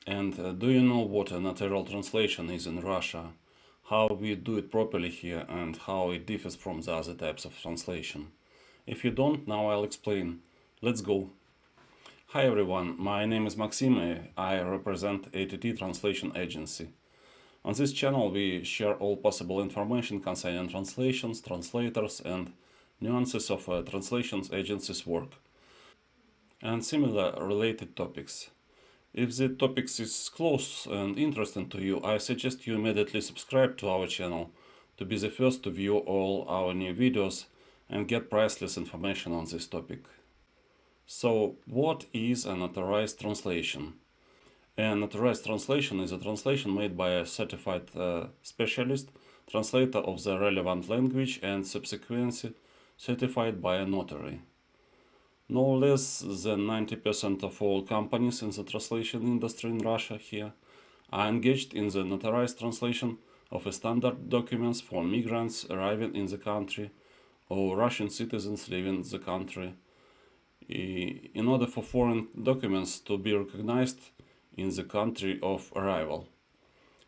And do you know what a notarial translation is in Russia? How we do it properly here and how it differs from the other types of translation? If you don't, now I'll explain. Let's go. Hi everyone, my name is Maxime. I represent ATT Translation Agency. On this channel we share all possible information concerning translations, translators and nuances of a translations agency's work and similar related topics. If the topic is close and interesting to you, I suggest you immediately subscribe to our channel to be the first to view all our new videos and get priceless information on this topic. So, what is a notarized translation? A notarized translation is a translation made by a certified specialist, translator of the relevant language, and subsequently certified by a notary. No less than 90% of all companies in the translation industry in Russia here are engaged in the notarized translation of standard documents for migrants arriving in the country or Russian citizens leaving the country in order for foreign documents to be recognized in the country of arrival.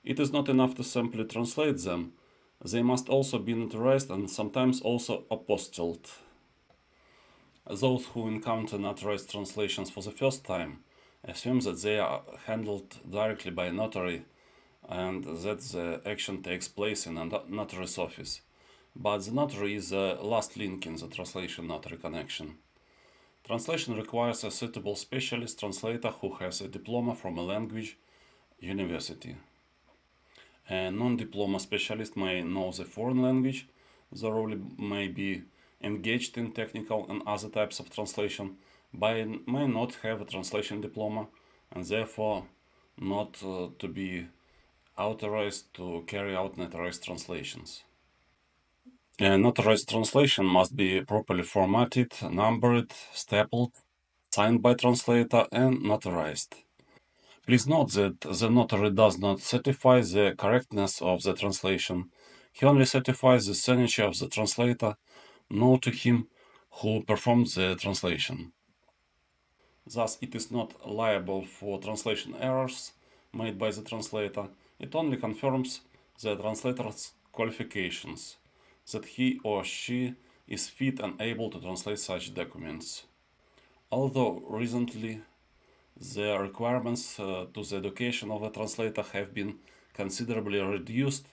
It is not enough to simply translate them, they must also be notarized and sometimes also apostilled. Those who encounter notarized translations for the first time assume that they are handled directly by a notary and that the action takes place in a notary's office. But the notary is the last link in the translation-notary connection. Translation requires a suitable specialist translator who has a diploma from a language university. A non-diploma specialist may know the foreign language, thoroughly may be engaged in technical and other types of translation, but may not have a translation diploma and therefore not to be authorized to carry out notarized translations. A notarized translation must be properly formatted, numbered, stapled, signed by translator, and notarized. Please note that the notary does not certify the correctness of the translation. He only certifies the signature of the translator known to him who performed the translation. Thus, it is not liable for translation errors made by the translator. It only confirms the translator's qualifications, that he or she is fit and able to translate such documents. Although recently the requirements to the education of a translator have been considerably reduced,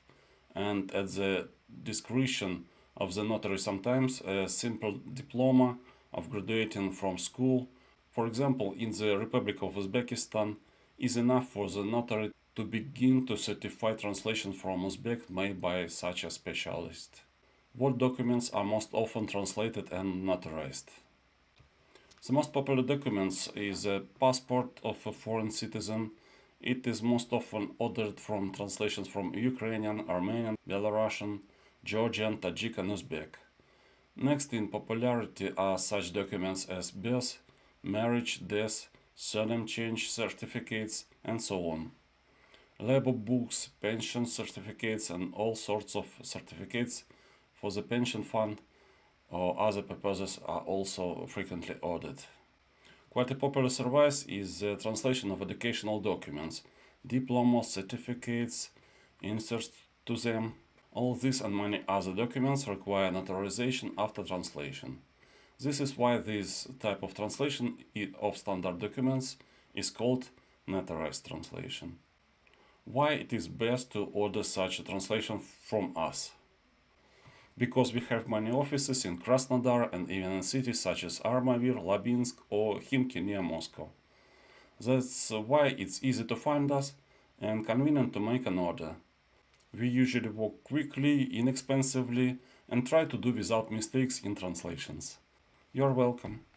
and at the discretion of the notary sometimes a simple diploma of graduating from school, for example in the Republic of Uzbekistan, is enough for the notary to begin to certify translation from Uzbek made by such a specialist. What documents are most often translated and notarized? The most popular documents is a passport of a foreign citizen. It is most often ordered from translations from Ukrainian, Armenian, Belarusian, Georgian, Tajik and Uzbek. Next in popularity are such documents as birth, marriage, death, surname change certificates and so on. Labor books, pension certificates and all sorts of certificates for the pension fund or other purposes are also frequently ordered. Quite a popular service is the translation of educational documents, diplomas, certificates, inserts to them. All these and many other documents require notarization after translation. This is why this type of translation of standard documents is called notarized translation. Why it is best to order such a translation from us? Because we have many offices in Krasnodar and even in cities such as Armavir, Labinsk or Khimki near Moscow. That's why it's easy to find us and convenient to make an order. We usually work quickly, inexpensively and try to do without mistakes in translations. You're welcome.